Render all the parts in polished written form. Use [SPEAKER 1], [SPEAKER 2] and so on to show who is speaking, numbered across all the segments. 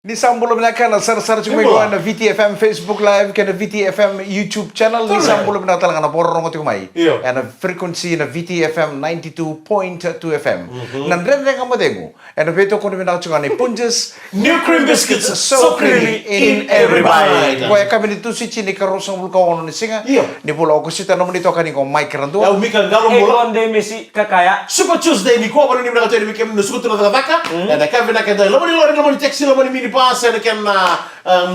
[SPEAKER 1] Ni sambulo mina kana sar cuma ko na VTFM Facebook Live kana VTFM YouTube channel ni sambulo mina talaga na porong ko mai. Na frequency na VTFM 92.2 FM. Nan ren ka mo dengo. Na beto ko mina ko ni Punjas
[SPEAKER 2] New Cream Biscuits
[SPEAKER 1] so creamy in every bite. Kaya kami ni tusi chini karosang bulka ono ni singa. Ni pulo ko sita no nito kani ko mic randu.
[SPEAKER 2] Ya umika ngalo mo.
[SPEAKER 3] Onde Messi kakaya.
[SPEAKER 2] Super Tuesday ni ko ba ni mina ko tele mikem no sukutu na baka. Na kami na kada lo ni taxi lo ni pasa na ken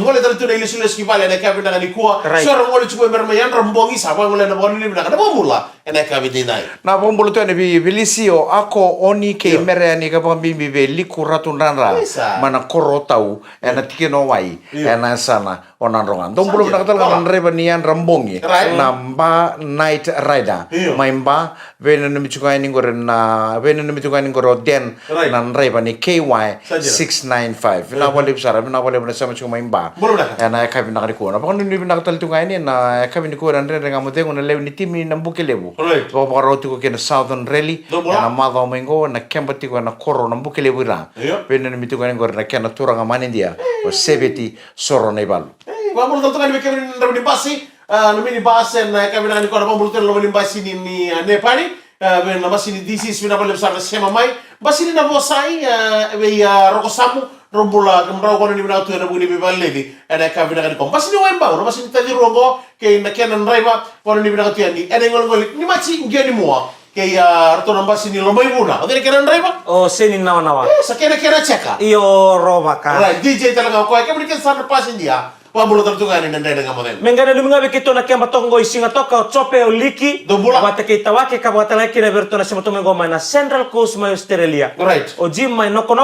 [SPEAKER 2] ngole dal tunai lesules ki vale na kami na ni ko. Sora ngole chuko mer mayan rambongi sa ba ngole na ba ni mina kada mula. Na kami dinai.
[SPEAKER 1] Na pombulo to ni bilisio ako oni ke mere ni ka pambimbi be liku ratun ranra. Mana koro tau ena tikino wai ena sana onan rongan. Tombulo na katal kan reba nian rambongi. Namba night rider. Maimba vena nimichuka ni ngore na vena nimichuka ni ngoro den nan reba ni KY 695. Na wale bisara na wale na sama chuma maimba. Ena kabi na ko. Na pakon ni na katal tunga ni na kabi ni ko ran re ngamote ko na lew ni timi na buke lebu. Ko pakaro ko kena Southern Rally. Na madho mengo na kembati ko na koro na buke lebu ra. Vena nimichuka ni ngore na kena turanga manindia. O sebeti soro nebal.
[SPEAKER 2] Vamos a tocar kami na ni basi. No mini basen kami na ni ko na pamulutan lo ni basi ni Nepali. Na basi ni DC sina pale besar sema mai. Basi ni na bosai we rokosamu rombula kamrao ko ni na tu na buni bibal levi. Ana kami na ko. Basi ni wemba, no basi ni tadi rongo ke na kenan driver ko ni na tu ni. Ene ngol ni machi ngeni moa. Ke rato na basi ni lo mai buna. Ode kenan driver?
[SPEAKER 3] Oh, seni nawa.
[SPEAKER 2] Sa kena cheka.
[SPEAKER 3] Iyo roba ka.
[SPEAKER 2] Right, DJ talaga ko. Kami ni ken sa pasin dia. Pamulo tartungani nanda nga mo din.
[SPEAKER 3] Mengana luminga bekito na kemba tongo isinga toka chope o liki. Wate kita wake ka wate na kina berto na sima tumengo na Central Coast mai Australia.
[SPEAKER 2] Right.
[SPEAKER 3] O Jim mai noko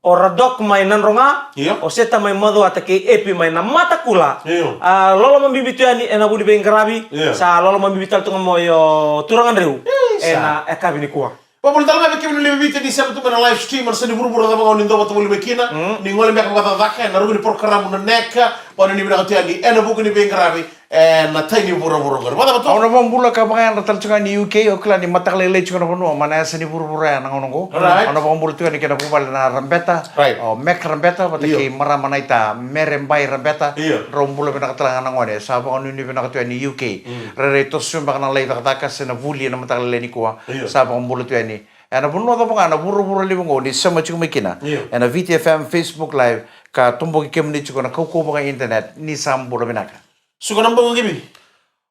[SPEAKER 3] o radok mai nanronga. O seta mai modo atake epi mai na mata kula. Lolo mambibitu yani ena budi bengrabi. Sa lolo mambibitu tunga moyo turangan reu. Ena ekabini kuwa.
[SPEAKER 2] Pamulo talaga kami ni lebite di sa na live stream sa ni buru-buru na mga nindo bato mo limekina. Ni ngole mek mga tatake na rugi ni program na neka. Pano ni bina katiyan ni ena buku ni bengrabi. Na tayo ni buru-buru ngore. Mata bato?
[SPEAKER 1] Ako na pambula ka pa kaya natal tsuka ni UK o kala ni mataklele tsuka na kuno. Mana sa ni buru-buru yan ang unong ko. Ano pa pambula tsuka ni kina pupal na rambeta. O mek rambeta. Pati ki maramana ita merembay rambeta. Rombula pinakatalangan ng ngone. Sa pa kano ni pinakatiyan ni UK. Reretos yung baka nang laita katakas na vuli na mataklele ni kuwa. Sa pa pambula tsuka ni. Ana puno to mga na buru-buru libongo ni sama chuma kina. Ana VTFM Facebook Live ka tumbo kem ni chuko na kauko mga internet ni sambulo binaka.
[SPEAKER 2] Suka nang bango gibi.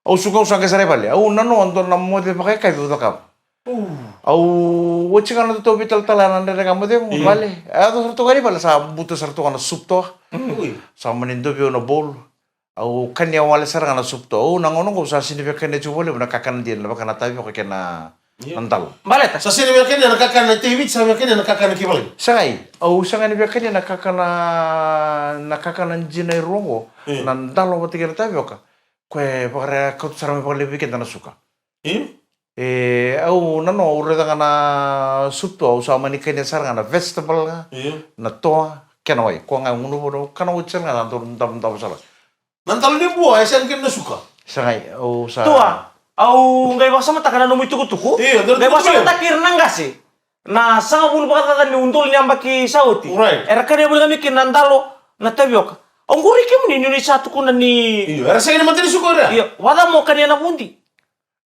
[SPEAKER 1] Au suka usang kesare pale. Au nano anton na mo de pakai kai buto ka. Au wachika na to bital talanan de ka mo de vale. Ado sarto gari pale sa buto sarto kana supto. Sa manindo bio no bowl. Au kanya wale saranga na supto. Au nangono ko sa sinibe kanya chubole na kakan din na baka na tabi ko kena nantal.
[SPEAKER 2] Baleta. Sa sini biar kena nakakana TV, sa biar kena nakakana kibali.
[SPEAKER 1] Sangai, au sangai ni biar kanya nakakana jinai rongo, nantalo batikir tabi oka. Kue pakare kau sarang pakale bikin tanah suka. Au nano ureda kana supto au sama ni kanya sarang kana vegetable na toa kenoi. Kau ngai unu bono kana ucel kana nantam salah.
[SPEAKER 2] Nantal ni buah, saya kena suka.
[SPEAKER 1] Sangai, au sa.
[SPEAKER 3] Tua. Au ngai basa mata kana nomu tuku-tuku. Ngai basa mata kirna ngasi. Na sanga bulu bakata ni undul ni ambaki sauti. Era kania bulu kami kinandalo na tabiok. Au nguri kim ni Indonesia tuku na ni.
[SPEAKER 2] Iyo, era sanga ni mati ni suko era.
[SPEAKER 3] Iyo, wada mo kania na bundi.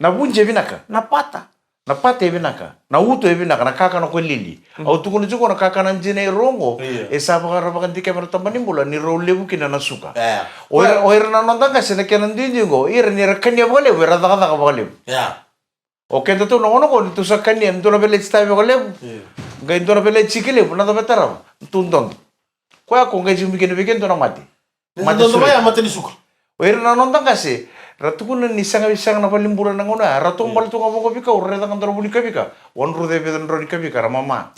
[SPEAKER 1] Na bunje binaka.
[SPEAKER 3] Na pata.
[SPEAKER 1] Na pate binaka. Na uto binaka na kaka na kwelili. Au tuku ni chuko na kaka na jine rongo. Esa pakara pakanti kamera tambani mula ni rolebu kina na suka. Oira na nonton kasi na kaya nandun go. Ira ni rakanya bakale, ira taka bakale. O kaya to na ono ko nito sa kanya, nito na pala tayo bakale. Gaya nito na pala chikile, na to betara. Tunton. Kaya kung gaya bigyan to na mati.
[SPEAKER 2] Mati suka. Mati ni suka.
[SPEAKER 1] Oira na nonton kasi. Ratu ko na nisang na palimburan ng una. Ratu ang balito nga mga kabika. Ureta kang tarabuli kabika. Wanro de bedan ro ni kabika. Ramama.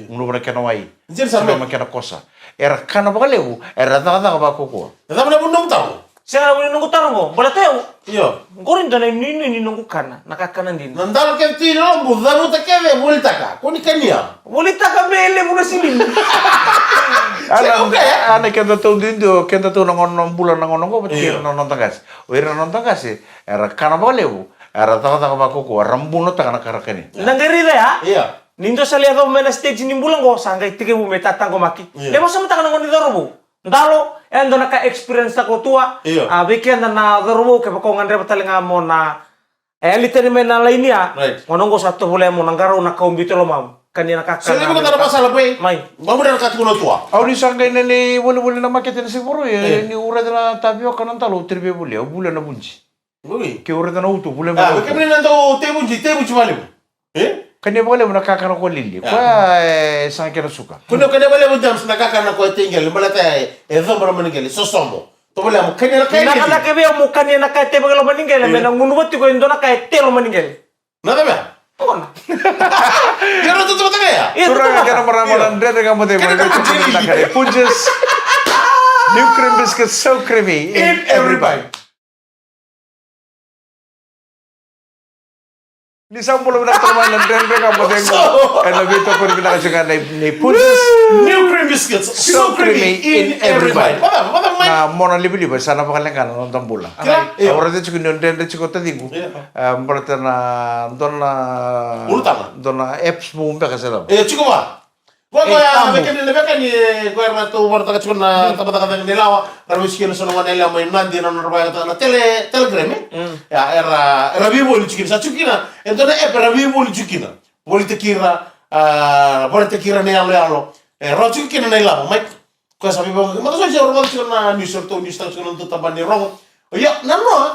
[SPEAKER 1] Uno ba na kanawai. Sabi ma kanakosa. Era kana ba kalewu. Era taka ba kuko.
[SPEAKER 2] Nada na bundong tao.
[SPEAKER 3] Siya na nungu tarong bala tayo.
[SPEAKER 2] Iyo.
[SPEAKER 3] Ngorin na ni nungu kana. Nakakanan din.
[SPEAKER 2] Nandalo kem tino, buda mo ta keve, multa ka. Kuni kanya.
[SPEAKER 3] Mulita ka bele muna silin.
[SPEAKER 1] Ana kenta to dindo, kenta to nang bulan nang ko betir nang tagas. Oira nang tagas era kana ba kalewu. Era taka ba kuko. Rambuno taka na karakani.
[SPEAKER 3] Nanggari ya?
[SPEAKER 2] Iya.
[SPEAKER 3] Nindo sa lihat ko mena stage ni bulang ko sangkay tike bu metatang ko maki. Le mo sa mata kanang ni dorobo. Ndalo endo naka experience ko tua. Weekend na dorobo ke ko ngandre batalinga mo na elite ni mena lainia. Ngonong ko satu boleh mo nanggaro na kaumbito lo mau. Kanina kakak.
[SPEAKER 2] Sila mo kada masalah pe.
[SPEAKER 3] Mai.
[SPEAKER 2] Mau dan kat kuno tua.
[SPEAKER 1] Au ni sangkay na ni wala na makita na siguro ni ura na tapioca nang talo tribe buli. Au bula na bunji.
[SPEAKER 2] Ui.
[SPEAKER 1] Ke ura na uto bula mo.
[SPEAKER 2] Kami nanto tebu malim.
[SPEAKER 1] Kanya boleh mo nakakano ko lili. Kwa sangkay na suka.
[SPEAKER 2] Kuno kada boleh mo jams nakakana ko tinggal malata ezo bara maningel sosomo. To boleh mo kanya na kaya.
[SPEAKER 3] Nakala kebe mo kanya na kaya tebe lo maningel mena ngunubati ko indo na kaya telo maningel.
[SPEAKER 2] Nada ba?
[SPEAKER 3] On.
[SPEAKER 2] Kira tu tu kaya.
[SPEAKER 1] Turang kaya maramaran dere kamu deh boleh cuci nak kaya. Punches. New cream biscuit so creamy in every bite. Ni sampul na taman ng dere kamu deh. Ano bito ko rin pinakasukan ni punches.
[SPEAKER 2] New cream biscuits so creamy in every bite.
[SPEAKER 1] Na mona libi-libi sana pakalengan nonton bola. Orang itu cukup nonton cukup tadi bu. Berarti na dona apps bu umpe kasih
[SPEAKER 2] cukup ba? Gua bekan ni gua ratu warta cukup na tempat-tempat yang dilawa. Kalau miskin sono nela main nanti na normal na telegram ya era vivo lu cukup sa cukina. Então app era vivo lu cukina. Boleh tekira ne alo. Roju kina na ilamo, mai ko sabi bang, maka so jawab orang na news to news tak sunan to taban ni rong. Ya, nano.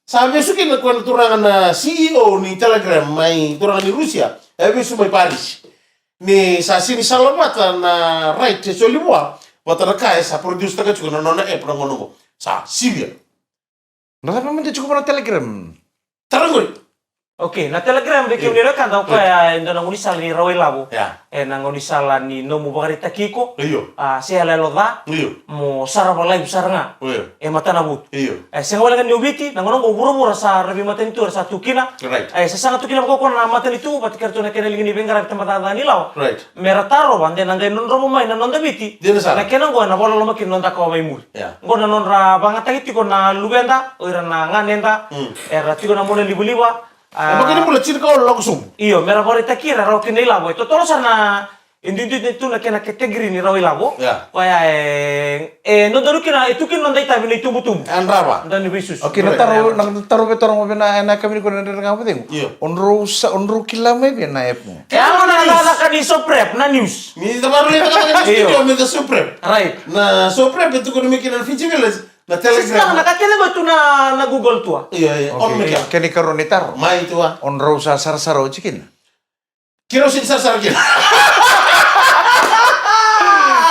[SPEAKER 2] Sabi sukin na ko turangan na CEO ni Telegram mai turangan ni Rusia. Besu mai Paris. Ni sa sini salamat na right so limwa. Watara kai sa produce taga chuko na app na ngono. Sa Syria.
[SPEAKER 1] Nasa pa man cukup na Telegram.
[SPEAKER 2] Tarangoi.
[SPEAKER 3] Oke, na Telegram de kini rekan tau kaya indo nang unisal ni rawai labo. Nang unisal ni no mo bagari takiko. Saya lelo da. Mo sara balai besar nga. Mata nabut. Saya wala kan diobiti nang ngono buru-buru sa rabi mata itu sa tukina. Sa sangat tukina ko na mata itu pati kartu na kena lingini bengar tempat ada ni law. Merataro bande nang non robo mai na non dabiti. Na kena go na bolo lo makin non ta ko mai mur. Go na non ra banga takiti ko na lubenda, ora na nganenda. Era tiko na mo libu-liba.
[SPEAKER 2] Makanya mulai cerita kau langsung.
[SPEAKER 3] Iyo, mera borita kira raw kinay labo. Ito tolo sana hindi itu na kena kategori ni raw labo. Kaya no daru kina itu kin nonday tabi na itubutum.
[SPEAKER 2] Anraba.
[SPEAKER 3] Dan bisus.
[SPEAKER 1] Oke, nataru betor mo na kami ko na nga pating. Onro kila may na app mo.
[SPEAKER 3] Kaya mo na ka ni Soprep na news.
[SPEAKER 2] Ni baru lihat kata studio mi da Soprep.
[SPEAKER 3] Right.
[SPEAKER 2] Na Soprep itu ko mikin na Fiji Village. Na Telegram.
[SPEAKER 3] Sisa nakakita ba ito na Google to?
[SPEAKER 2] Iya. On mikin.
[SPEAKER 1] Kani karonitar.
[SPEAKER 2] Mai itu ah.
[SPEAKER 1] Onro sa sar-saro chicken.
[SPEAKER 2] Kiro sin sar-sar kin.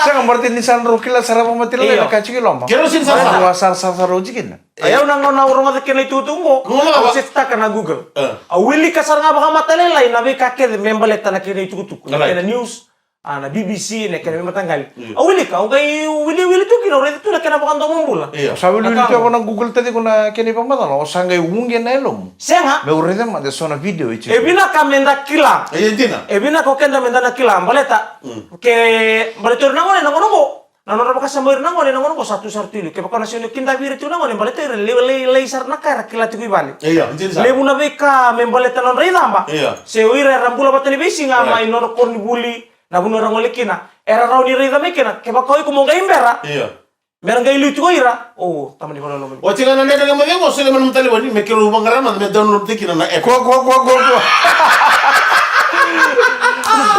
[SPEAKER 1] Saya berarti ni san rukila sarap matila na kachiki loma.
[SPEAKER 2] Kiro sin sar-sar.
[SPEAKER 1] Dua sar-saro chicken.
[SPEAKER 3] Ayaw nang urong at kina itutunggo. Ang sita ka na Google. Awili ka sar nga baka matalilay. Nabi kakil membaleta na kina itutuko. Na kina news. Na BBC na kena matanggal. Awili ka, okay, wili tu kina ulit tu na kena bakang domong bula.
[SPEAKER 1] Sabi lu itu ako ng Google tadi ko na kini pamatan o sangay ungin na elom.
[SPEAKER 3] Senga.
[SPEAKER 1] Me urede ma de sona video itu.
[SPEAKER 3] Ebina kamenda kila.
[SPEAKER 2] Argentina.
[SPEAKER 3] Ebina ko kenda menda na kila baleta. Ke baletor nangone nangono. Nanora baka samoir nangone nangono ko satu sartili. Ke baka nasional kinda biri tu nangone baletor le sar nakara kila tu ibali.
[SPEAKER 2] Iya, Argentina.
[SPEAKER 3] Le muna beka membaleta non rida
[SPEAKER 2] Iya.
[SPEAKER 3] Se oira rambula batani bisi nga mai nor kon buli. Na buno rangole kina era raw ni rida mekina ke baka ko mo ngaimbera.
[SPEAKER 2] Iya.
[SPEAKER 3] Merang gay lutu ko ira. Oh, tamani ko lo.
[SPEAKER 2] O tinga na nenda ngam mo sele man mutali wani me kiro bangarama me download tikina na app.
[SPEAKER 1] Ko.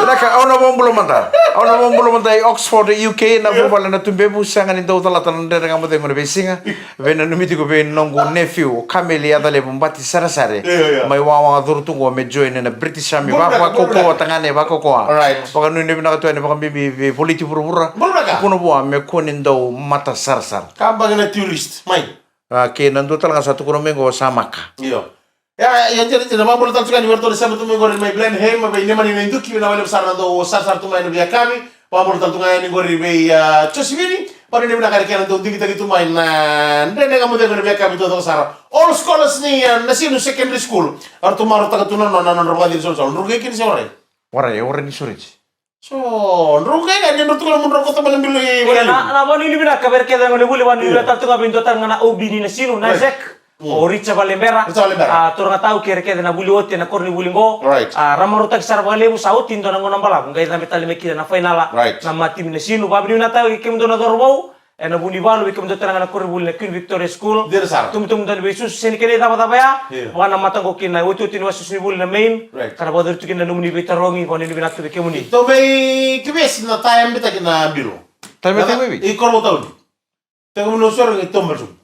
[SPEAKER 1] Naka ona bombulo manta. Ona bombulo manta Oxford UK na bombala na tumbe busanga ni dota latan ndere ngam de ngone besinga. Vena numiti ko ben nongo nephew kameli adale bombati sarasare. Mai wawa durtu go me join na British Army ba ko tangane ba ko.
[SPEAKER 2] Right.
[SPEAKER 1] Baka nu ne bina to ne baka bibi politi pura. Kuno bo me konin do mata sarsar.
[SPEAKER 2] Kambang na tourist, mai.
[SPEAKER 1] Ke nando talaga satu kuno mengo samaka.
[SPEAKER 2] Iyo. Ya, yang jadi tidak mampu letak sekali bertolak sama tu menggoreng my blend hem, apa ini mana ini itu kita boleh besar nado sar tu main biar kami, mampu letak tungai ini goreng biar cosmini, pada ini nak kerja nanti kita gitu main, dan kamu tengok biar kami tu sar. All scholars ni nasi nu secondary school, artu maru tak tu nana rumah di sana, rugi kini siapa?
[SPEAKER 1] Warai ni surich.
[SPEAKER 2] So, rugi kan yang tu kalau menurut kota malam bilu.
[SPEAKER 3] Na bani ni bina kabar kita ngone buli wani letak tungai pintu tangana obi ni nasi nu nazek. o rica balembera turanga tau kere na buli ote na korni bulingo ramaru tak sar balemu sautin to nango nambala ngai na metali mekida na finala na matim ne sinu babri na tau kem do na dorbau ena buni balu kem do teranga na korni buli na Queen Victoria School tum dan besus sen kene daba ya wana matango kina otu tin wasus ni buli na main kana bodur tu kina numni betarongi koni ni binatu kemuni
[SPEAKER 2] to be kibes na tayam beta kina biro
[SPEAKER 1] tayam beta bebi
[SPEAKER 2] e korbo taw tengo no soro ngi tombasu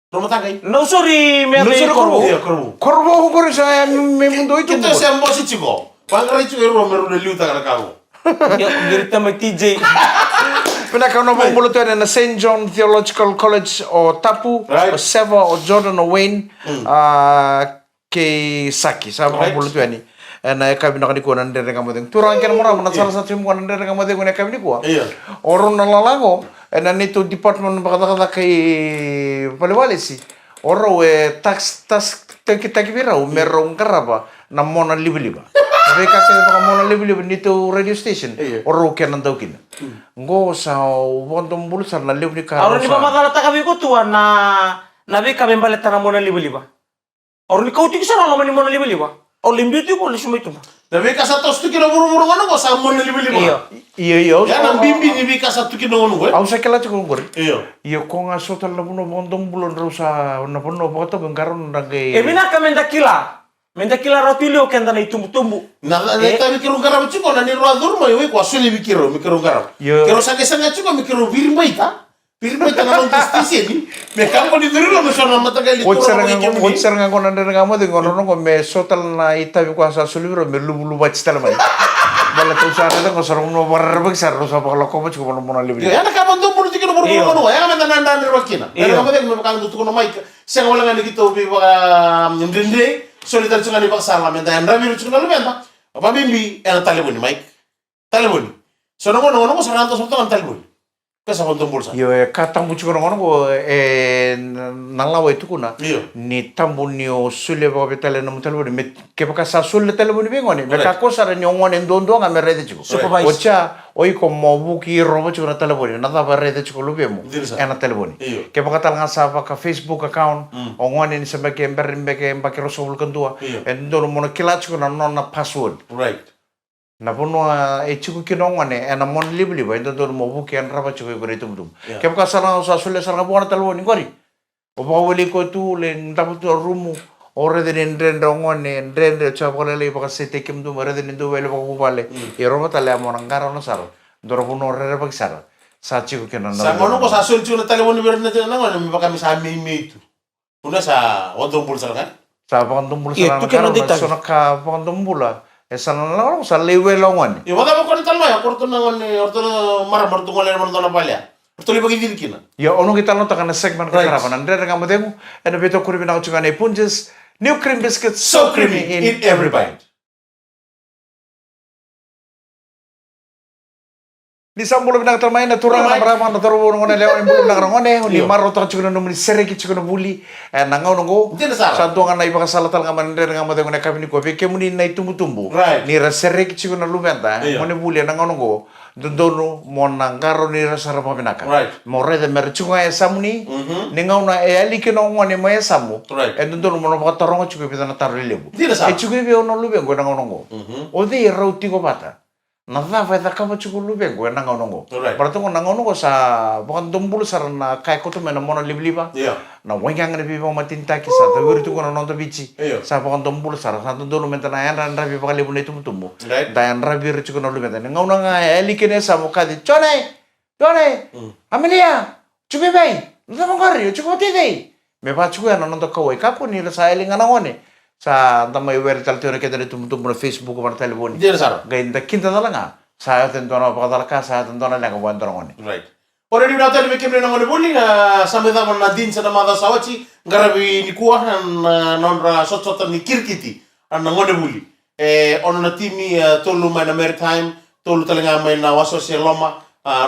[SPEAKER 2] Rumah tangga ini?
[SPEAKER 3] No sorry, me
[SPEAKER 2] korbo. Iya, korbo.
[SPEAKER 1] Korbo ko saya memundo itu.
[SPEAKER 2] Kita saya mau sih ciko. Pangkari itu ero meru de liuta kana kamu.
[SPEAKER 3] Ya, gerita me TJ.
[SPEAKER 1] Pena kau nombor mulut tu na St. John Theological College o Tapu, o Seva, o Jordan, o Wayne, ke Saki. Saya mulut tu ni. Na kami nak dikuah nande dengan kamu. Turang kan murah, mana salah satu yang nande dengan kamu dengan kami dikuah.
[SPEAKER 2] Iya.
[SPEAKER 1] Orang nalalango. Na nito department bakata kay Paliwalesi oro tax takibira merong karaba na mona libliba mereka kay baka mona libliba nito radio station oro kenan daw kin ngo sa wondom bulsar na libni ka
[SPEAKER 3] oro ni makala takabi ko tuwa na be kami baleta na mona libliba oro ni kauti kisara lo mani mona libliba o limbitu ko le sumay tuma
[SPEAKER 2] Tapi kasat tos tu kira buru-buru mana kok sama libeli
[SPEAKER 1] iya.
[SPEAKER 2] Ya nang bimbi ni bi kasat tu kira ngono gue.
[SPEAKER 1] Au sa kala chukong gor.
[SPEAKER 2] Iya.
[SPEAKER 1] Iya ko nga sotal na puno bondong bulon rusa na puno bakato bengkaron nangay.
[SPEAKER 3] Bina ka menda kila rotilio kenda na itumbu-tumbu.
[SPEAKER 2] Na ta mikirong garab chuko na ni ro durma yo ko asuli mikirong garab. Kero sange chuko mikirong virimba ita. Virimba ita na justicia ni. Me kampo ni durilo no sono matagal ito.
[SPEAKER 1] Otser nga ko nande nga mo dingo no me sotal na ita bi ko sa sulibro me lubu bachtal mai. Bala tu sa na ko sarong no barbag sa rosa pa ko mo chuko mo na libri.
[SPEAKER 2] Ya na ka bando mo tikino buru no ya man na na rokina. Ya mo mo kan tu ko no mai. Sen wala nga dito bi ba ndende solitar chunga ni baksa la menda andra biru chunga lu menda. Apa bimbi ena taleboni mai. Taleboni. Sono no saranto soto an taleboni. Kasa bando bolsa.
[SPEAKER 1] Yo katang buchu ko ko nalawa itu kuna. Ni tambunio sulle ba betale na mutalboni me ke baka sa sulle taleboni be ngone. Be ka ko sara nyongon endondo nga me rede chuko. Ocha oi ko mobu ki robo chuko na taleboni. Na ba rede chuko lu be mo. Ena taleboni. Ke baka tal nga sa ka Facebook account o ngone ni sabe ke emberimbe ke mbake rosobul kendua. Endono mo kila chuko na non password.
[SPEAKER 2] Right.
[SPEAKER 1] Na puno chuko kinongane ena mon libli ba endono mo bu ke raba chuko ko itu dum. Ke baka sala sa sulle sala buana taleboni ngori. O bawali ko tu le ndabu tu rumu ore de ndrende ngone ndrende chabole le baka sete kim du mare de ndu wele baka bale e roba tale amona ngara no saro ndoro buno re baka saro sa chiku kenan
[SPEAKER 2] sa ngono ko sa sul chu na tale woni berne te na ngone mi baka mi sa mi itu una sa wondom bul sal kan
[SPEAKER 1] sa wondom bul sal kan so na ka wondom bula esa na la sa lewe longone
[SPEAKER 2] e wada ko tal ma ya korto na ngone orto mar tu ngole mon dona palya Betul bagi diri kita.
[SPEAKER 1] Ya, ono kita nonton karena segmen kekerapan. Andre dengan modemu, ada betul kurang binau juga nih punjes. New cream biscuit, so creamy in every bite. Di sambulo binang termain na turang na marama na toro ngone lewa imbulo binang ngone ni maro to chuno numri sereki chuno buli na ngau ngo santo ngana iba kasala tal ngaman ndere ngama de ngone kabini ko ke muni na tumbu ni ra sereki chuno lumenta ngone buli na ngau ngo dondono mona ngaro ni ra sara pabinaka more de merchunga e samuni ni ngau na e ali ke no ngone mo e samu e dondono mona ba torongo chuko bidana tarlebu e chuko be ono lube ngona ngau ngo o de rauti ko bata na va da kama chuko lube ngo na ngau ngo berarti ngo na ngau ngo sa bukan tumbul sarana kai ko to mena mona libliba na wengang ne biba matinta ki sa da wirtu ko na nonto bici sa bukan tumbul sara sa dondono menta na yan ra biba kali bune tumbu da yan ra bir chuko no lube ngau na nga eli kene sa mo kadi chone Amelia chuko bai nda mangari chuko tide me ba chuko na nonto ko ka ko ni sa eli ngana ngone sa damai wer tal teore ke dari tum na Facebook par telefoni
[SPEAKER 2] dia sar
[SPEAKER 1] gainda kinta dalanga sa tentona pakadala ka sa tentona la ko ngone
[SPEAKER 2] right already brata ni mekem na ngone buli sambe da na din sa mada sawachi ngarabi ni kuah non ra sot ni kirkiti an ngone buli on na timi tolu mana maritime tolu talenga mai na waso se loma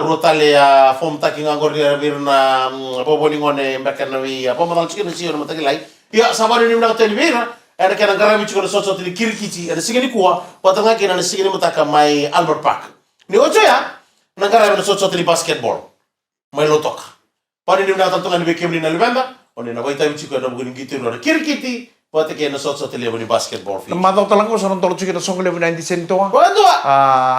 [SPEAKER 2] rotale fom taking ngori birna boboni ngone mbakana wi pomadal chikin si on matakilai ya sabari ni na televira ada kena garabi chukona sosot ni kirkiti ada sigini kuwa watanga kena na sigini mutaka mai Albert Park ni ojo ya na garabi na sosot ni basketball mai lotok pani ni na tantunga ni bekem ni na libanda Oni na baita bichi ko na bugun gitu na kirkiti. Pati kaya na sot liya ni basketball field.
[SPEAKER 1] Matau talang ko sa nang tolo chikita song lebu 90 cento.
[SPEAKER 2] Quando?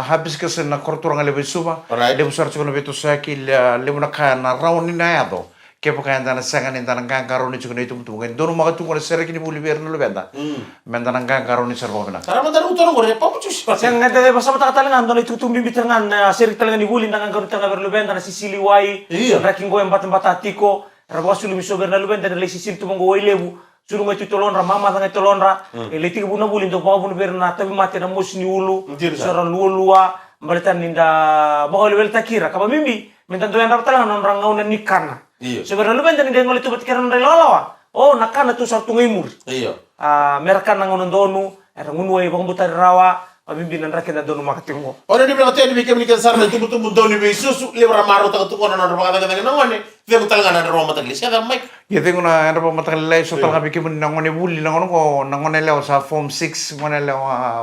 [SPEAKER 1] Habis kasi na korturang lebu suba.
[SPEAKER 2] Alright.
[SPEAKER 1] Lebu suar chikona beto sa kil lebu na kaya na raon ni na yato. Kaya pa kaya na sangan ni tanang kangkaro ni chikona ito mutungan. Dono mga tungkol sa serek ni buli ber na lubenda. Menda nang kangkaro ni serbo na.
[SPEAKER 2] Karena mandan utang ko rin pa mo chus.
[SPEAKER 3] Yang ngata basa mata katalangan doon itutumbi bitengan serik talangan ni Wuli nang angkaro tanga berlubenda na sisili wai.
[SPEAKER 2] Iya.
[SPEAKER 3] Raking go yang batan batiko. Rabasu lumi sober na lubenda na sisili tumang go lebu. Suruh ngai tolonra mama tanga tolonra. Eliti buna Wuli ndo pa buna berna tapi mati na mus ni ulu. Sora luolua mbalitan ninda bakal wel takira kaba mimbi. Minta doyan rap talangan orang ngau na nikana.
[SPEAKER 2] Iya.
[SPEAKER 3] Sebenarnya lubenda ni dengol itu batikaran dari lolawa. Oh nakana tu sartu ngimur.
[SPEAKER 2] Iya.
[SPEAKER 3] Mereka nang donu, era ngunway bang butar rawa, pamimpinan rakyat na donu makatingo.
[SPEAKER 2] Ora di bilang tadi bikin bikin sarna tubuh doni be susu lebra maro ta tu kono na roba kata kata ngone. Dia mutal ngana na roma tagli. Siapa Mike?
[SPEAKER 1] Ya tengo na ano pa matakalilay so talaga bikin nangone buli nangone ko nangone leo sa form 6 ngone leo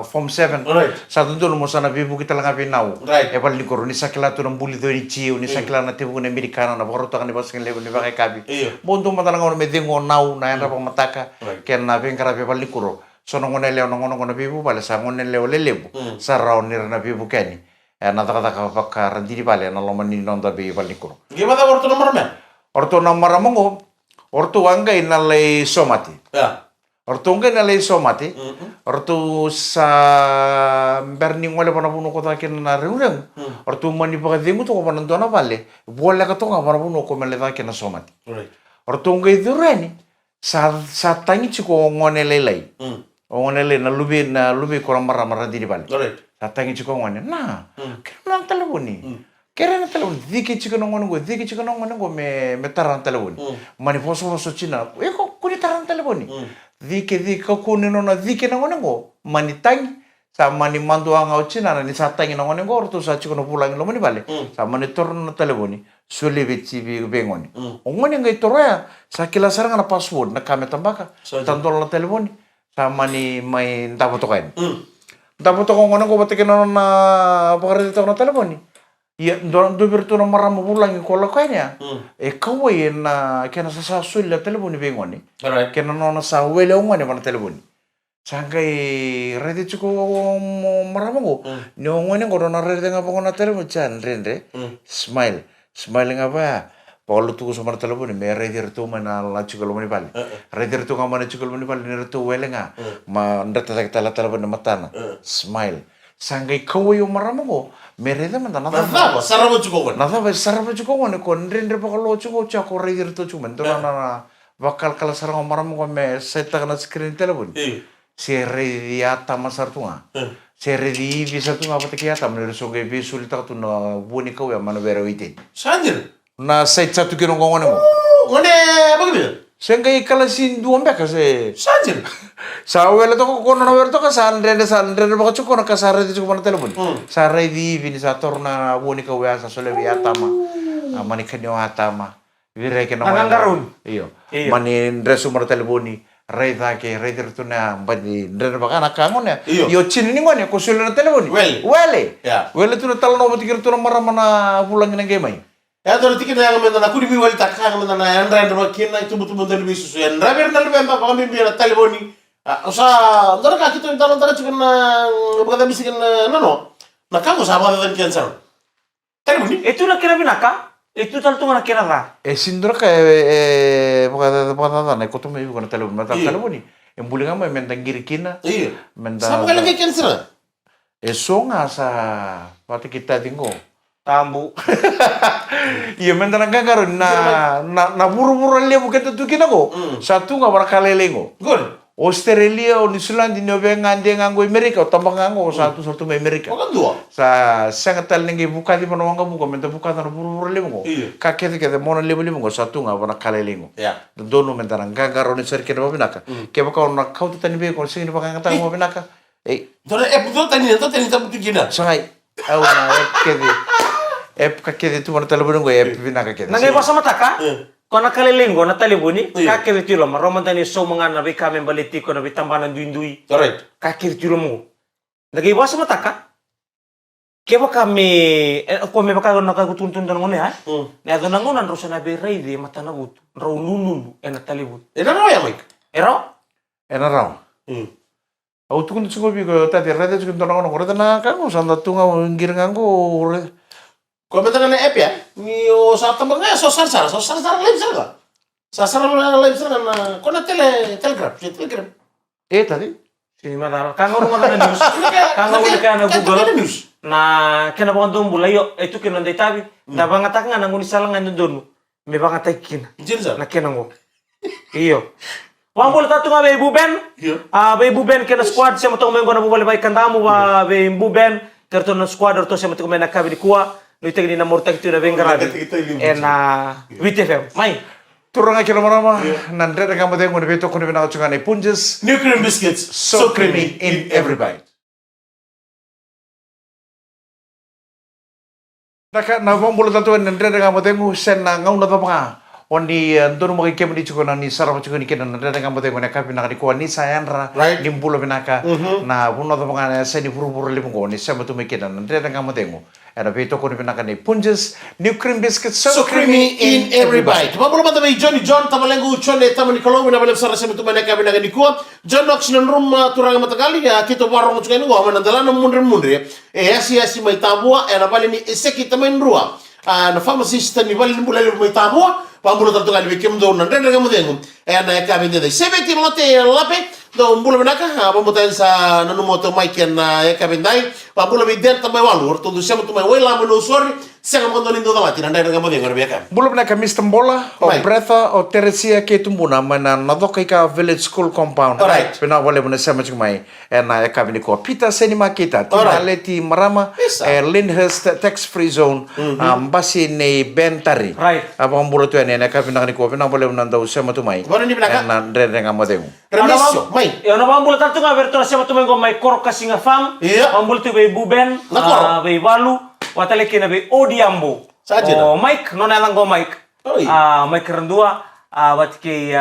[SPEAKER 1] form 7.
[SPEAKER 2] Right.
[SPEAKER 1] Sa tundo mo sana bibu kita lang pinau.
[SPEAKER 2] Right.
[SPEAKER 1] E pal likoro ni sakila to ng buli do ni chiu ni sakila na tibu ni amerikana na baro ta kan bas kan leo ni bakay kabi.
[SPEAKER 2] Iya.
[SPEAKER 1] Bonto matalang ngone medingo nau na yan pa mataka.
[SPEAKER 2] Right.
[SPEAKER 1] Ken na pin karabi pal likoro. So nangone leo nangone bibu pala sa ngone leo lelebu. Sa raon ni na bibu kani. E na taka taka pakar di pala na lomani nonda bi pal likoro.
[SPEAKER 2] Gimana orto nomor men?
[SPEAKER 1] Orto nomor mongo. Orto angay na lay somati.
[SPEAKER 2] Ya.
[SPEAKER 1] Orto angay na lay somati. Orto sa berning wala pa na puno ko takin na reuneng. Orto mani pa kadingo to ko pa nandun na vale. Wala ka to nga para puno ko malitakin na somati.
[SPEAKER 2] Right.
[SPEAKER 1] Orto angay dureni. Sa tangi chiko ngone lelay. Ngone lelay na lubi ko lang mara di vale.
[SPEAKER 2] Right.
[SPEAKER 1] Sa tangi chiko ngone na. Kaya lang talabuni. Kaya na talabuni. Diki chiko ngone go me taran talabuni. Mani poso china. Eko kuni taran talabuni. Diki kuni no na diki na ngone go. Mani tangi. Sa mani mandu ang china na ni sa tangi na ngone go. Orto sa chiko no pulang lo mani vale. Sa mani torno na talabuni. Suli bichi bengoni. Ngone ngai toroya. Sa kilasarang na password na kame tambaka. Tandol na talabuni. Sa mani may dapat kain. Dapat ko ngone go batikin na pagkakalito na talabuni. Ya, do bertu na maramo pulang ko la kanya. Kawai na kena sa sulla telefoni bengoni.
[SPEAKER 2] Alright.
[SPEAKER 1] Kena no sa wele ngone mana telefoni. Sangkai rede chuko maramo go. No ngone go na rede nga pangona telefoni chan rende. Smile. Smile nga ba. Paulo tu sa mar telefoni me rede tu mana la chuko lo mani bali. Rede tu nga mana chuko lo mani bali ne tu wele nga. Ma ndata ta telefoni matana. Smile. Sangkai kawai maramo go. Mereda man tanah
[SPEAKER 2] Nada, sarap cukup kan?
[SPEAKER 1] Nada sarap cukup kan? Kon render pakalo cukup cakor redir tu cuma. Tuh na bakal kalau sarang omaram ko me seta kana screen telepon. Si rediata masar tunga. Si redi bisa tunga apa tekiata menurut sogai bisul tak tu na buni kau ya mana bero ite.
[SPEAKER 2] Sanjir.
[SPEAKER 1] Na set satu kilo ngone mo.
[SPEAKER 2] Ngone bagaimana?
[SPEAKER 1] Sengkai kalasin dua mbak kasi.
[SPEAKER 2] Sanjir.
[SPEAKER 1] Sa wala to ko na wer to ka sandre ba ko na kasare di ko na telepon. Sa ready vini sa torna boni ka wa sa sole wi atama. Mani kanyo atama. Vire ke na
[SPEAKER 3] Nangangarun.
[SPEAKER 1] Iyo. Mani dresu mar telefoni. Reda ke reder to na badi dre ba kana kangon ya. Yo chin ni ngone ko sole na telefoni. Wele.
[SPEAKER 2] Ya.
[SPEAKER 1] Wele to na talno mo tikir to na maramana pulang na gemay.
[SPEAKER 2] Ya tuh tiket yang mana aku di bawah tak kan mana yang rada makin itu betul betul lebih susu yang rada benar lebih apa kami biar telefoni. Usah, ntar kaki tuh ntar cuman bukan bisa kan nano. Nah kamu sama dengan cancer. Telefoni?
[SPEAKER 3] Itu nak kira binaka? Itu tal tu nak kira ra?
[SPEAKER 1] Sindro ka bukan ko to may bukan telefoni, mata telefoni. Yang boleh ngamo mentang giri kina.
[SPEAKER 2] Iya.
[SPEAKER 1] Mentang.
[SPEAKER 2] Sama kali cancer.
[SPEAKER 1] So nga sa pati kita tinggo.
[SPEAKER 3] Tambu.
[SPEAKER 1] Iya mentang gagaron na buru-buru le bukan tu kina ko. Satu nga barakale lengo.
[SPEAKER 2] Good.
[SPEAKER 1] Australia o New Zealand di nove ngande ngango Amerika o tambang ngango satu me Amerika.
[SPEAKER 2] Bukan dua.
[SPEAKER 1] Sa sangatal ningi buka di mana wanga buka menta buka na buru-buru le mo. Kakete kete mono le mo satu nga barakale lengo.
[SPEAKER 2] Ya.
[SPEAKER 1] Dono mentang gagaron ni serke na binaka. Kaya baka na kau tu tani be ko singin baka ngata mo binaka.
[SPEAKER 2] Dona betul tadi tamu gina.
[SPEAKER 1] Sangai. Au na kede. Kakede tu mana telefon ngo binaka kede.
[SPEAKER 3] Nangai basa mata ka? Kau nak kalilingo na talibuni, kakek itu loh, maroman tani so mengana nabi kami baliti ko nabi tambahan duindui.
[SPEAKER 2] Correct.
[SPEAKER 3] Kakek itu loh mu. Lagi basa mata ka? Keba kami ko me baka na kagutuntun dan ngone ha. Na do nangonan ro sana be rei de mata na gut. Ro nunun ena talibut.
[SPEAKER 2] Ena no ya Mike.
[SPEAKER 3] Ero?
[SPEAKER 1] Ena rao. Au tukun tsuko bi ko tadi rada tukun tono ngono rada na ka ngo sanda tunga ngir ngango.
[SPEAKER 2] Komentar na app ya. Ni o sa tambang ya so sar live sar. Sasar live sar na kona telegram.
[SPEAKER 1] Tadi?
[SPEAKER 3] Sini madal. Kang ro ngana news. Kang ro kana Google. Na kena bukan tumbula yo itu kena ndai tabi. Da banga taka ngana nguni salangan ndonu. Me banga takin.
[SPEAKER 2] Jinza.
[SPEAKER 3] Na kena ngo. Iyo. Wang bola tatu ngabe Ibu Ben. Be Ibu Ben kena squad sama tong mengo na bola bai kandamu ba be Ibu Ben kerto na squad orto sama tong mena kabi di kuwa. No itagi na morta kitu na vengara. Ena WTFM. Mai.
[SPEAKER 1] Turang akira marama nandre dengan mate ngone beto kono bina chungane punjes
[SPEAKER 2] New cream biscuits.
[SPEAKER 1] so creamy in every bite. Naka na bong bolo tatu nandre dengan mate ngu sen na ngau na tapanga. Oni ndonu mo kike mdi chukona ni sarama chukoni kena nandre dengan mate ngone kapi na ko ni sayanra ni mbulo binaka na buno tapanga seni buru-buru lipungo ni sama tu mekena nandre dengan mate ngu. Era beto kono binaka ni punjes new cream biscuits
[SPEAKER 2] So creamy in every bite. Mabolo mata may Johnny John tamalengu chone tamani kalomi na balem sara sema tumane kabi na gani kuwa. John Knox na room turang matagali ya kito warong chukani ngo amana dalana mundre. Yasi may tabua na bali ni eseki tamain rua. Na pharmacist ni bali ni bulale may tabua. Pambulo tatu kali bikim do nan renda kamu dengu. Na kabi de sebeti lote lape do mbulo benaka pamutan sa nanumoto Mike na kabi dai. Pambulo bidder tamay walur to sema tumay wela mano sorry. Sega mo ndolin do dalati nan renda kamu dengu biaka.
[SPEAKER 1] Belum nak kami Stembola, o Bretha, o Teresia ke tumbuna mana nadok ka village school compound.
[SPEAKER 2] Alright.
[SPEAKER 1] Pena boleh mana sama cumai. Na ya kami ni ko pita senima kita. Aleti marama Lyndhurst tax free zone. Basi ni Bentari.
[SPEAKER 3] Right.
[SPEAKER 1] Abang bulu tu ni kami nak ni ko pena boleh mana tahu sama tu mai.
[SPEAKER 2] Bona ni binaka.
[SPEAKER 1] Na renda kamu dengu.
[SPEAKER 2] Remesio, mai.
[SPEAKER 3] Ya na bambul tatu nga verto sama tu mengo mai kor kasinga fam. Bambul tu be Buben. Be Walu. Watale kena be Odiambo.
[SPEAKER 2] Saja
[SPEAKER 3] oh Mike nona lang go Mike. Mike rendua watike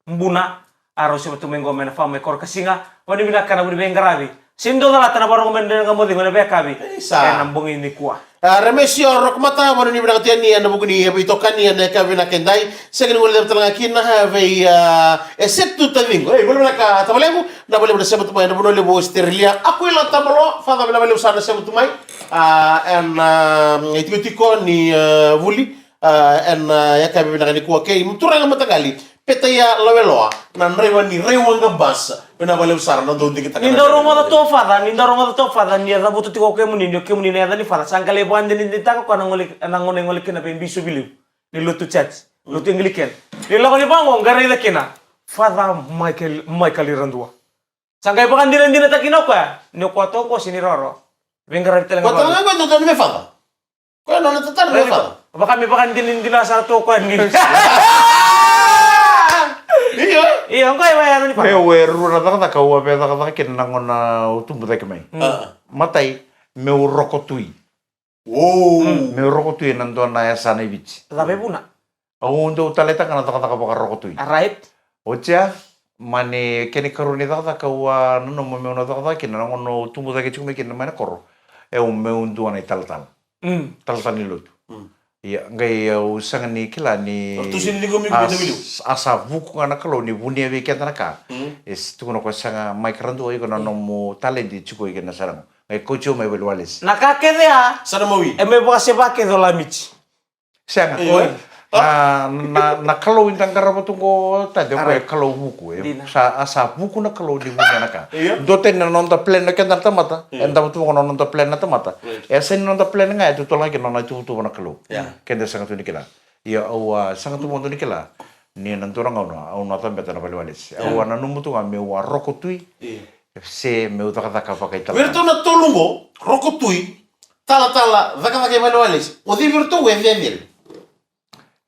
[SPEAKER 3] mbuna aro se batu mengo mena fam kor kasinga wani bina kana budi bengarabi. Sindo dala tana barong men dengan modi mena bekabi. Nambung ini kuah.
[SPEAKER 2] Remesio rokmata wani ni bina tiani anda buguni bitokan ni anda kabina kendai segini ngol tanga kina have excepto tavingo boleh nak tabalemu na boleh bersama tu mai na boleh bo Australia aku ila tabalo fada bina boleh usah sama tu mai itiko ni vuli ya kabina ni ko ke muturanga matagali petaya laweloa nan rewa ni rewanga basa bina boleh usah na do dikita
[SPEAKER 3] ninda roma da to fada ni da butu tiko ke muni ne da ni fada sangkale bande ni ditaka ko nangone ngole kena be bisu bilu ni lutu church lutu anglican ni lo ni bango ngare da kena fada Michael Irandua sangkai bakan dina takino ko ni ko to ko sini roro bengara telenga
[SPEAKER 2] ko tanga ko to me fada ko non tetar me fada
[SPEAKER 3] bakan dina sa to ko ni Iya, engkau yang bayar ni pak.
[SPEAKER 1] Weru rata kau apa kata kena ngona utumbu tak kemai. Matai meu rokotui.
[SPEAKER 2] Wow.
[SPEAKER 1] Meu rokotui nanto na sana bici.
[SPEAKER 3] Tapi puna.
[SPEAKER 1] Aku untuk taleta kana kata bakar rokotui.
[SPEAKER 3] Right.
[SPEAKER 1] Ocha mane kene karuni tak kau nono meu no tak kena ngono tumbu tak cuma kena mana koro. Meu untuk anai tal. Tal ni lutu. Iya, ngai usang ni kila ni.
[SPEAKER 2] Tu sini ni kami kita bilu.
[SPEAKER 1] Asa buku anak kalau ni bunia weekend naka. Es tu kono kosanga Mike Randu ay kono nomo talent di cuko ikena sarang. Ngai kocho mai belwales.
[SPEAKER 3] Nakake dia.
[SPEAKER 2] Sana mawi.
[SPEAKER 3] Eme buka sebake dola mici.
[SPEAKER 1] Sanga. Na kalau intang karapo tungko tadi ko kalau buku sa asa buku na kalau di bunia naka. Doten na nonta plan na kenda tamata. Enda tu kono nonta plan na tamata. Sen nonta plan ngai tu tolong kena na tu na kalau. Kenda sangat tu nikela. Ya awa sangat tu mondo nikela. Ni nanturang au na tambeta na belwales. Awa na numutu nga mewa rokotui. Se meu taka pakai tala.
[SPEAKER 2] Virtu na tolungo rokotui. Tala taka belwales. O di virtu we vendel.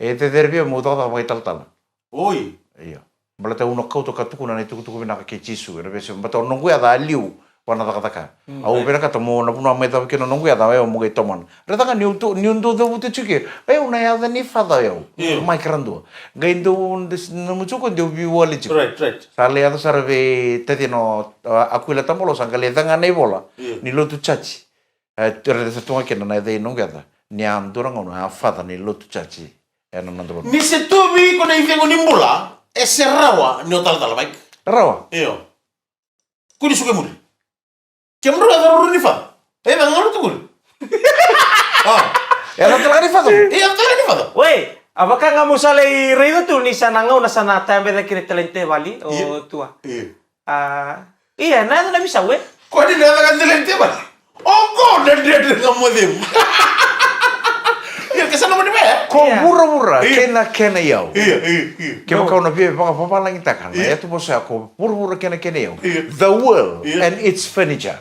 [SPEAKER 1] Te derbia mo taka pakai tala.
[SPEAKER 2] Oi.
[SPEAKER 1] Iya. Balata uno kauto katuku na tuku bina ka kechisu. Rebese bato nongu ya da liu. Wana taka. Au bena kata mo na puna mai ta kino nongu ya da mo ngai toman. Retanga ni undo do buti chuke. Una ya da ni fada yo. Mai krando. Gaindo no muchuko de bi wali chuke.
[SPEAKER 2] Right.
[SPEAKER 1] Sale ya sarve tetino aquila tamolo sangale tanga nei bola. Ni lo tu chachi. Rede sa tunga kena na dei nongeta. Niam durang ono afata ni lutu chachi. Ena nandro.
[SPEAKER 2] Ni se tubi kona ifengo nimbula, ese rawa ni otal baik.
[SPEAKER 1] Rawa.
[SPEAKER 2] Iyo. Kuni suke muri. Kemru ga daru ni fa. Ngaru tu kuri.
[SPEAKER 1] Ena tala ni fado.
[SPEAKER 2] Iya tala ni fa.
[SPEAKER 3] Weh, apakah nggak mau salai rei tu ni sana ngau na sana tambe da kire talente bali o tua. Iya, na na bisa weh.
[SPEAKER 2] Kau ni dah kan talente ba? Kau dah ngamu dem. Iya kesana mana be?
[SPEAKER 1] Ko mura kena yau.
[SPEAKER 2] Iya.
[SPEAKER 1] Kema kau na pia papa lang itakan. Ya tu bosa ko mura kena yau. The world and its furniture.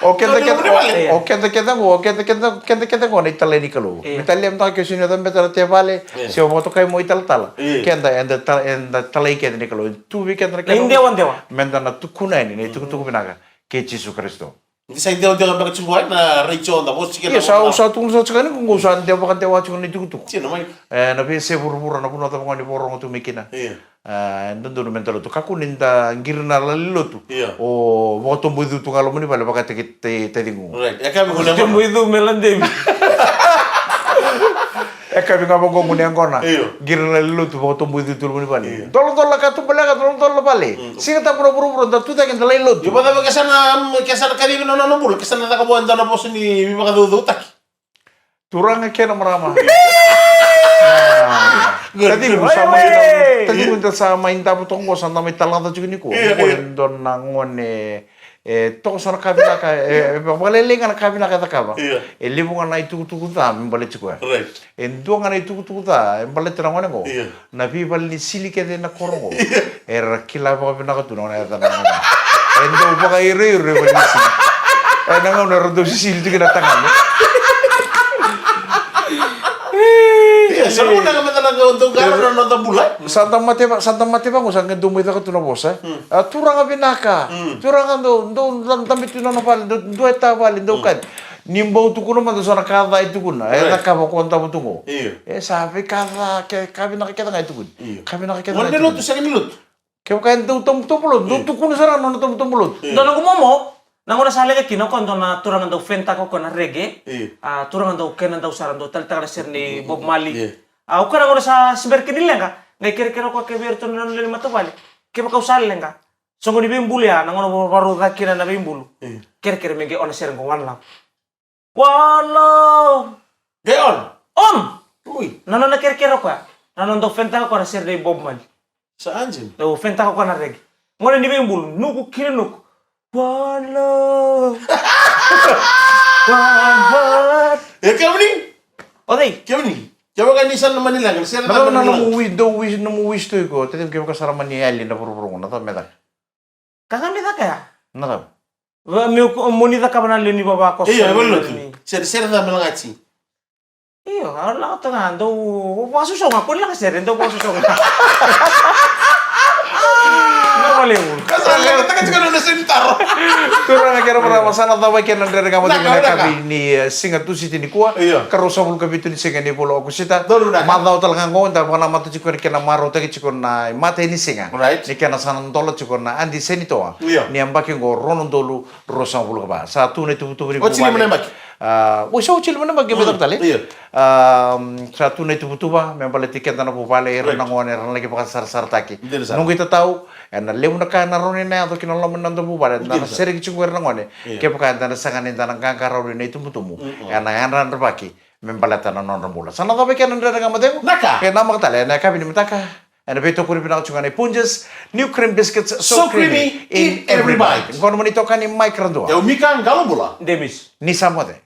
[SPEAKER 1] Oke kita ko na Italia ni kalu. Italia mta ke sino tambe tala te vale. Se o moto kai mo Italia. Kenda enda talai ke ni kalu. Tu weekend na kalu.
[SPEAKER 3] Indewa.
[SPEAKER 1] Menda na tukuna ni tuku binaga. Ke Jesus Cristo.
[SPEAKER 2] Hindi sa hindi ako bakit sungguhan na Rachel na boss chicken.
[SPEAKER 1] Iya sa tung sa chakani kung usan dia bakan te wachu ni tuku.
[SPEAKER 2] Sino may?
[SPEAKER 1] Na pe se buru na puno ta ngoni borong tu mikina.
[SPEAKER 2] Iya.
[SPEAKER 1] Ndondo mentalo tu kakuninda ngirna lalotu.
[SPEAKER 2] Iya.
[SPEAKER 1] O voto budu tu ngalo muni bale bakate te dingu.
[SPEAKER 2] Right. Ya kami guna
[SPEAKER 3] Jumbo itu melande.
[SPEAKER 1] Kami ngabong ko muni angkona. Girna lalotu voto budu tu muni bale. Tolong ka tu bale ka tolong bale. Singa ta buru tu ta kin dalai lotu.
[SPEAKER 2] Yo pada kesana kali no bul kesana ta kabuan dana bos ni baka dudu tak.
[SPEAKER 1] Turang kena marama. Tadi kita sama inta butong ko santa may talanta juga ni ko. Don nangone to sana kabina ka balelenga na kabina ka takaba. Libungan na itu ta mbale chiko.
[SPEAKER 2] Right.
[SPEAKER 1] Enduanga na itu ta mbale trangone ko. Na pi bal ni silike de na korongo. Kila ba bina ka tuno na ta. Endo baka ire balisi. Nangau na rodo sisil tika na tangan.
[SPEAKER 2] Seru na kami talaga untuk garo na nonton bulan.
[SPEAKER 1] Santa Mate bang usang ngedumo ita katuna bosa. Turang abinaka. Turang ando tambi tuna no pale do eta pale do kan. Nimbo tu kuno mando sana kada itu kuna. Eta kabo konta butungo. Sabe kada ke kabina kita ngai itu kun. Kabina kita.
[SPEAKER 2] Wala lut sa lut.
[SPEAKER 1] Kau kan tu mulut. Tu kuno sana no mulut.
[SPEAKER 3] Dono gumomo. Nangona sale ke kino kon dona turang ando fenta ko kona reggae. Turang ando kenan ando sarando tal tal ser ni Bob Marley. Aku kan ngona sa siber kinile nga. Ngai kira ko ke ber ton nan le mato bali. Ke ba kausal lenga. Songo ni bimbulu ya nangona baru dakina na bimbulu. Kira menge on ser ngwan lam. Walo.
[SPEAKER 2] Geon.
[SPEAKER 3] On.
[SPEAKER 2] Uy.
[SPEAKER 3] Nangona kira ko ya. Nangona fenta ko na ser ni Bob Marley.
[SPEAKER 2] Sa anjing.
[SPEAKER 3] Do fenta ko na reggae. Ngona ni bimbulu nuku kira nuku. Walo. Walo.
[SPEAKER 2] Kamu ni?
[SPEAKER 3] Odi.
[SPEAKER 2] Kamu ni? Coba kan di sana Manila kan? Sana
[SPEAKER 1] Nalo na no wish to ko. Tetem ke kasara mani ali na buru na ta meta.
[SPEAKER 3] Kakak meta kaya?
[SPEAKER 1] Na ta.
[SPEAKER 3] Muni ta kabana leni baba ko.
[SPEAKER 2] Iya, betul tu. Ser da melangaci.
[SPEAKER 3] Iya, ala ta nga do pasu so nga pun lang ser do pasu so nga. Boleh.
[SPEAKER 2] Kasala kita kan udah sentar.
[SPEAKER 1] Turang kira para masana tawa kena dari kamu dengan kabi ni singa tu siti ni kuah. Karo sabul kabi tu ni singa ni polo aku sita. Madau talagang ngon ta pala matu cikon kena maro ta cikon na mata ini singa. Ni kena sanan tolo cikon na andi seni toa. Ni ambaki ngo ronon dolu rosa bulu kaba. Satu ni tu ni.
[SPEAKER 2] Oh cili mana mbaki?
[SPEAKER 1] Wisa ucil mana bagi betul tali. Satu ni tu ba membalik tiket na bupale renang ngon lagi pakai sar taki. Nunggu kita tahu. Na lemu na ka narone na to kinolo man nando bubare na seri ki chungwer na ngone ke paka na sangane na ka rawri na itu mutumu na yan baki membalata na non rambula sana to be kan ndra ga mate
[SPEAKER 2] naka
[SPEAKER 1] ke na magtale na ka bini mataka and beto kuri bina chungane punjes new cream biscuits so creamy in every bite ngono man ito kan ni mike rando
[SPEAKER 2] ya umikan galo bola
[SPEAKER 3] Demis
[SPEAKER 1] ni samote